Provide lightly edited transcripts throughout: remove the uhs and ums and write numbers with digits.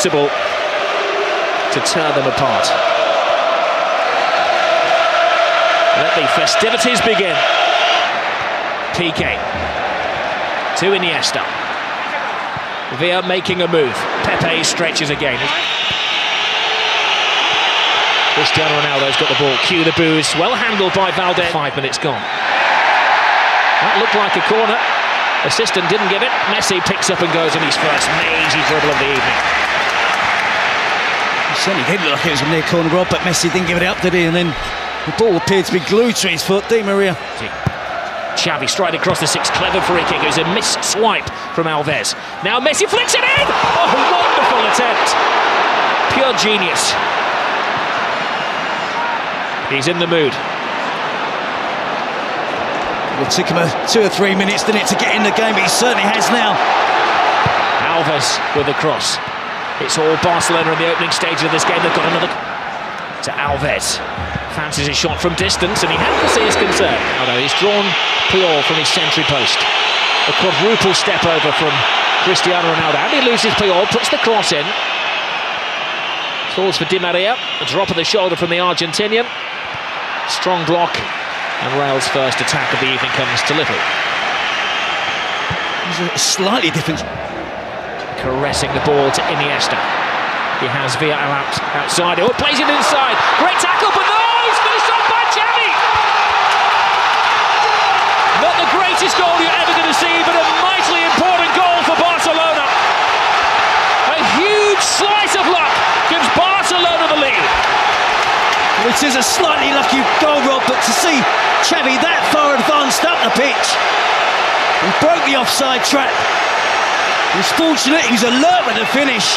possible to tear them apart. Let the festivities begin. Piqué to Iniesta. Villa making a move. Pepe stretches again. Cristiano Ronaldo's got the ball. Cue the boos. Well handled by Valdez. 5 minutes gone. That looked like a corner. Assistant didn't give it. Messi picks up and goes in his first mazy dribble of the evening. It certainly did look like it was a near corner, Rob, but Messi didn't give it up, did he? And then the ball appeared to be glued to his foot. Di Maria. Xavi striding across the six. Clever free kick. It was a missed swipe from Alves. Now Messi flicks it in! Oh, wonderful attempt. Pure genius. He's in the mood. It took him 2 or 3 minutes, didn't it, to get in the game, but he certainly has now. Alves with the cross. It's all Barcelona in the opening stage of this game. They've got another to Alves. Fancies a shot from distance, and he had to see his concern. Oh no, he's drawn Puyol from his century post. A quadruple step over from Cristiano Ronaldo. And he loses Puyol, puts the cross in. Falls for Di Maria. A drop of the shoulder from the Argentinian. Strong block. And Real's first attack of the evening comes to little. He's a slightly different. Caressing the ball to Iniesta. He has Villa outside. Oh, plays it inside. Great tackle, but no! He's finished off by Xavi! Not the greatest goal you're ever going to see, but a mightily important goal for Barcelona. A huge slice of luck gives Barcelona the lead. It is a slightly lucky goal, Rob, but to see Xavi that far advanced up the pitch, he broke the offside trap. He was fortunate, he was alert with the finish.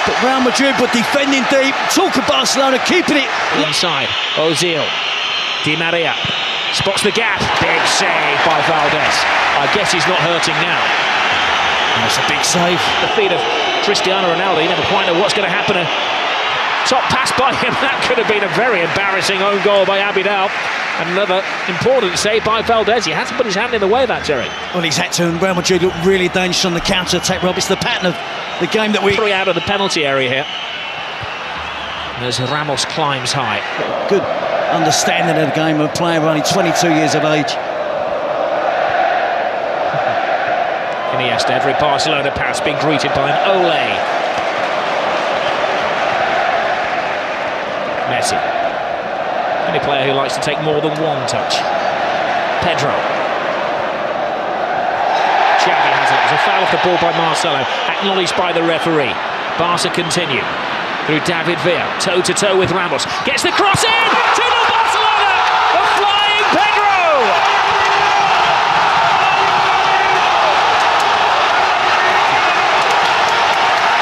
But Real Madrid were defending deep. Talk of Barcelona keeping it inside. Ozil, Di Maria spots the gap. Big save by Valdez. I guess he's not hurting now. That's a big save. The feet of Cristiano Ronaldo. You never quite know what's going to happen. A top pass by him. That could have been a very embarrassing own goal by Abidal. And another important save by Valdez. He had to put his hand in the way of that, Jerry. Well, he's had to, and Real Madrid look really dangerous on the counter-attack, Rob. It's the pattern of the game that we... 3 out of the penalty area here. As Ramos climbs high. Good understanding of the game of a player only 22 years of age. Iniesta, every Barcelona pass being greeted by an Ole. Messi. Any player who likes to take more than one touch. Pedro. Xavi has it. There's a foul off the ball by Marcelo, acknowledged by the referee. Barca continue through David Villa, toe-to-toe with Ramos. Gets the cross in! 2-0 Barcelona! The flying Pedro!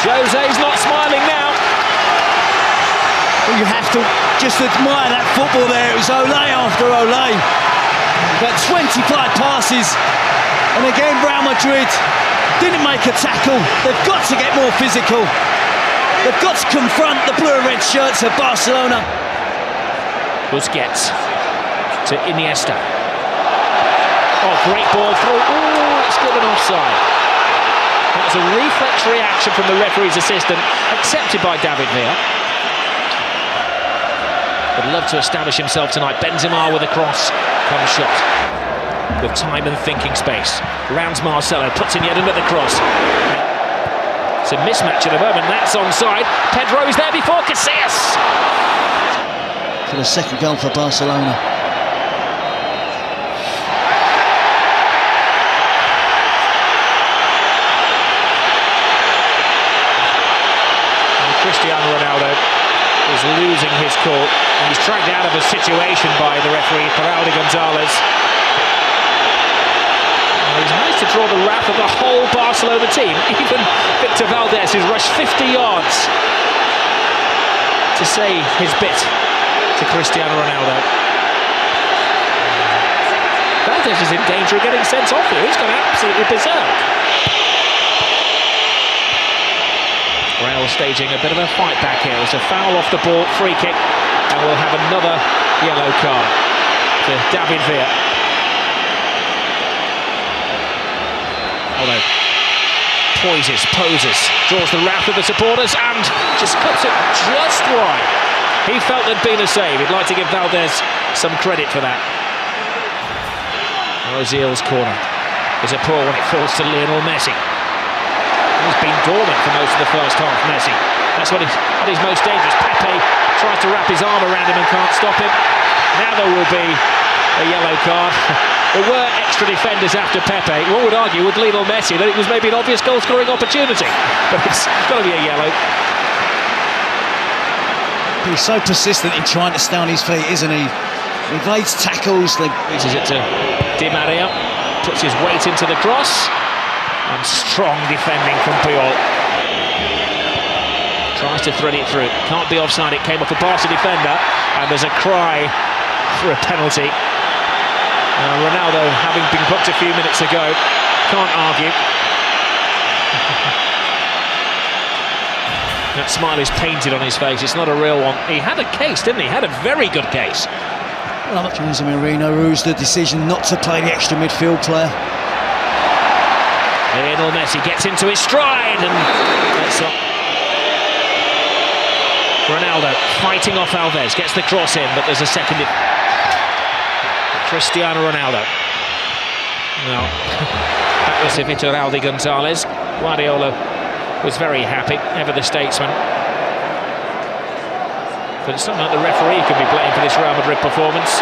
Jose's not smiling now. Well, you have to just admire that football there. It was Ole after Ole. About 25 passes. And again, Real Madrid didn't make a tackle. They've got to get more physical. They've got to confront the blue and red shirts of Barcelona. Busquets to Iniesta. Oh, great ball through. Oh, it's given offside. That was a reflex reaction from the referee's assistant, accepted by David Villa. Would love to establish himself tonight. Benzema with a cross. Comes shot. With time and thinking space. Rounds Marcelo, puts in yet another cross. It's a mismatch at the moment. That's onside. Pedro is there before Casillas. For the second goal for Barcelona. Cristiano Ronaldo is losing his cool. He's dragged out of a situation by the referee, Raul Gonzalez. He's managed to draw the wrath of the whole Barcelona team. Even Victor Valdez, who's rushed 50 yards to say his bit to Cristiano Ronaldo. Valdez is in danger of getting sent off here. He's gone absolutely berserk. Real staging a bit of a fight back here. There's a foul off the ball, free kick, and we'll have another yellow card to David Villa. Although poses, draws the wrath of the supporters and just cuts it just wide. He felt there'd been a save. He'd like to give Valdez some credit for that. Ozil's corner is a poor one. It falls to Lionel Messi. He's been dormant for most of the first half, Messi. That's when he's at his most dangerous. Pepe tries to wrap his arm around him and can't stop him. Now there will be a yellow card. There were extra defenders after Pepe. One would argue with Lionel Messi that it was maybe an obvious goal-scoring opportunity, but it's got to be a yellow. He's so persistent in trying to stay on his feet, isn't he? He evades tackles. Reaches it to Di Maria, puts his weight into the cross, and strong defending from Puyol. Tries to thread it through. Can't be offside. It came off a Barca defender, and there's a cry for a penalty. Ronaldo, having been booked a few minutes ago, can't argue. That smile is painted on his face. It's not a real one. He had a case, didn't he? He had a very good case. Well, Jose Mourinho rules the decision not to play the extra midfield player. Lionel Messi gets into his stride and that's up. Ronaldo fighting off Alves, gets the cross in, but there's a second. Cristiano Ronaldo. No, that was Vitor Gonzalez. Guardiola was very happy, ever the statesman. But it's not like the referee could be blamed for this Real Madrid performance.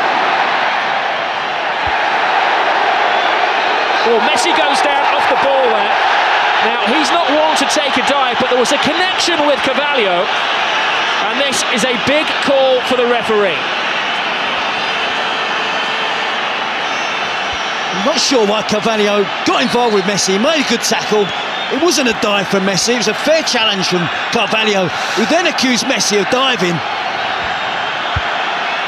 Oh, Messi goes down off the ball there. Now, he's not one to take a dive, but there was a connection with Carvalho, and this is a big call for the referee. I'm not sure why Carvalho got involved with Messi. He made a good tackle. It wasn't a dive from Messi. It was a fair challenge from Carvalho, who then accused Messi of diving.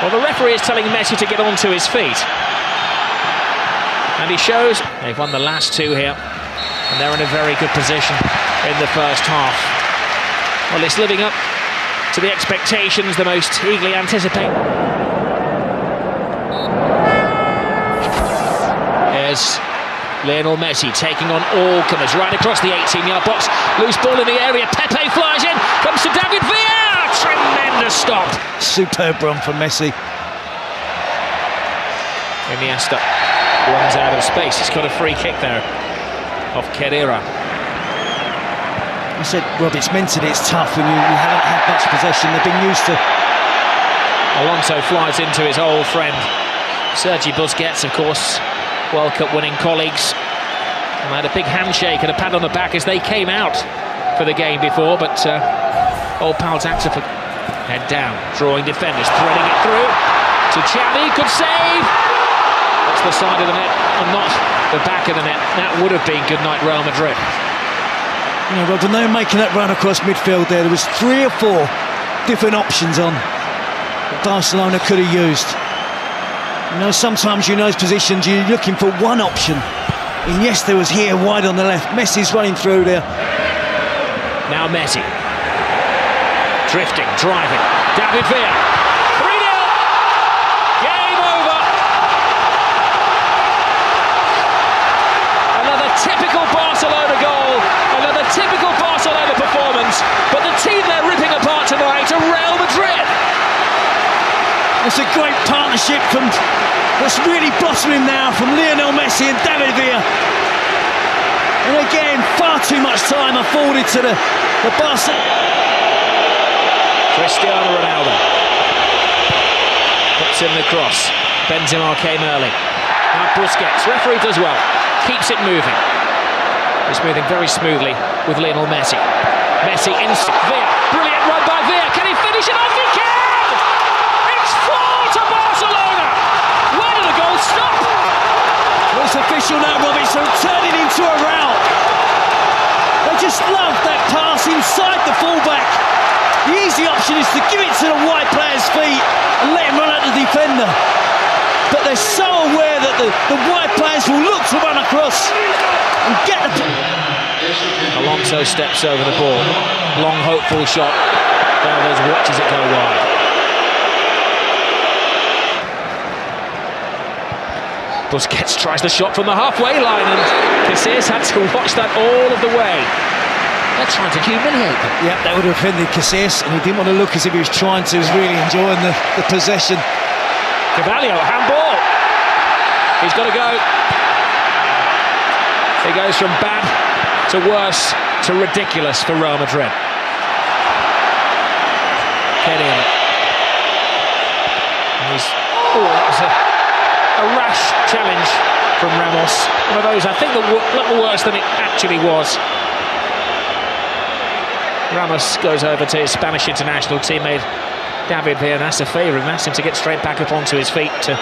Well, the referee is telling Messi to get onto his feet. And he shows they've won the last two here. And they're in a very good position in the first half. Well, it's living up to the expectations the most eagerly anticipate. Here's Lionel Messi taking on all comers right across the 18-yard box. Loose ball in the area. Pepe flies in. Comes to David Villa. Tremendous stop. Superb run from Messi. Iniesta runs out of space. He's got a free kick there off Kerrera. I said, Rob, it's mentally it's tough when you haven't had much possession. They've been used to. Alonso flies into his old friend Sergi Busquets, of course, World Cup winning colleagues. And they had a big handshake and a pat on the back as they came out for the game before, but old pal Zaxafa head down, drawing defenders, threading it through to Xavi, could save. That's the side of the net and not the back of the net. That would have been good night Real Madrid. You know, Rob, when they were making that run across midfield there was 3 or 4 different options on that Barcelona could have used. You know, sometimes in those positions you're looking for one option. Iniesta was here wide on the left. Messi's running through there. Now Messi. Drifting, driving. David Villa. 3-0. Game over. Another typical Barcelona goal. Another typical Barcelona performance. But the team they're ripping apart tonight are Real Madrid. It's a great partnership that's really blossoming now from Lionel Messi and David Villa. And again, far too much time afforded to the Barca. Cristiano Ronaldo puts in the cross. Benzema came early. Now Busquets, referee does well, keeps it moving. It's moving very smoothly with Lionel Messi. Messi in Villa, brilliant run by Villa. Can he finish it off? He can! It's 4 to Barcelona. Where did the goal stop? Well, it's official now, Robbie. So turning into a rout. They just love that pass inside the fullback. The easy option is to give it to the wide player's feet and let him run at the defender. But they're so aware that the wide players will look to run across and get the... Alonso steps over the ball. Long, hopeful shot. Alves watches it go wide. Busquets tries the shot from the halfway line, and Casillas had to watch that all of the way. They're trying to humiliate them. Yeah, that would have offended Casillas, and he didn't want to look as if he was trying to. He was really enjoying the possession. Carvalho, handball. He's got to go. He goes from bad to worse to ridiculous for Real Madrid. Kenny. That was a rash challenge from Ramos. One of those, I think, a little worse than it actually was. Ramos goes over to his Spanish international teammate David Villa and asks a favour and asks him to get straight back up onto his feet to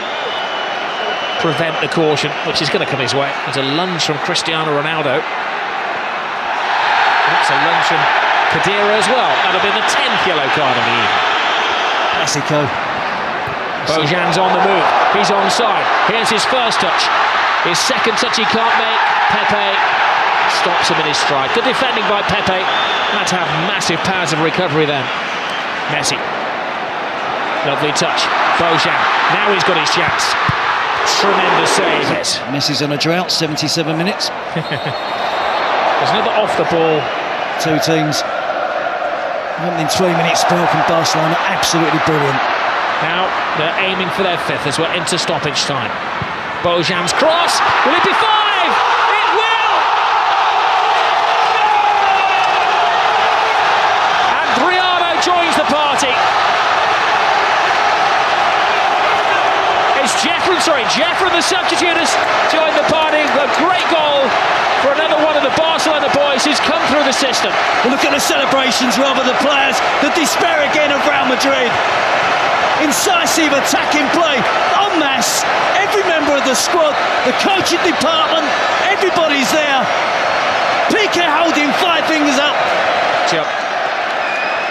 prevent the caution, which is going to come his way. There's a lunge from Cristiano Ronaldo. That's a lunge from Khedira as well. That'll be the 10th yellow card of the evening. Classico. Bojan's on the move. He's onside. Here's his first touch. His second touch he can't make. Pepe stops him in his stride. Good defending by Pepe. Had to have massive powers of recovery then. Messi. Lovely touch. Bojan. Now he's got his chance. Tremendous save. Messi's on a drought, 77 minutes. There's another off the ball. Two teams. Opening 3 minutes spell from Barcelona. Absolutely brilliant. Now they're aiming for their fifth as we're into stoppage time. Bojan's cross. Will it be 5? It will! Adriano joins the party. It's Jeffrey, the substitute, has joined the party. A great goal for another one of the Barcelona boys who's come through the system. Well, look at the celebrations, rather the players, the despair again of Real Madrid. Incisive attacking play, en masse, every member of the squad, the coaching department, everybody's there. Piqué holding 5 fingers up.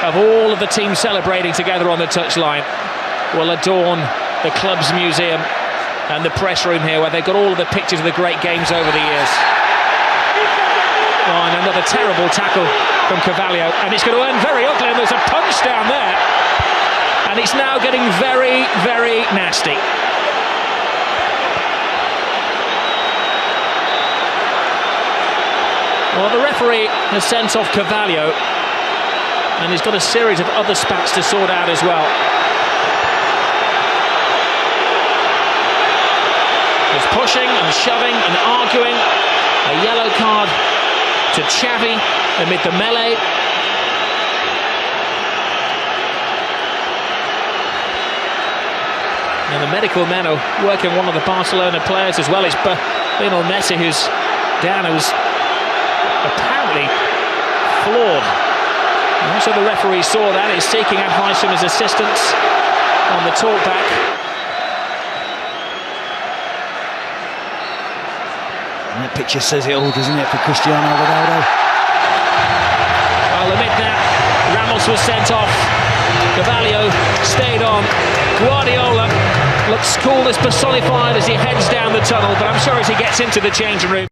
Of all of the teams celebrating together on the touchline will adorn the club's museum and the press room here, where they've got all of the pictures of the great games over the years. Oh, and another terrible tackle from Carvalho, and it's going to end very ugly, and there's a punch down there. And it's now getting very, very nasty. Well, the referee has sent off Carvalho, and he's got a series of other spats to sort out as well. There's pushing and shoving and arguing. A yellow card to Xavi amid the melee. And the medical men are working one of the Barcelona players as well. It's Lionel Messi who's down, who's apparently flawed. And also the referee saw that. He's seeking advice from his assistants on the talkback. And that picture says it all, doesn't it, for Cristiano Ronaldo? I'll admit that. Ramos was sent off. Carvalho stayed on. Guardiola looks cool as personified as he heads down the tunnel, but I'm sure as he gets into the changing room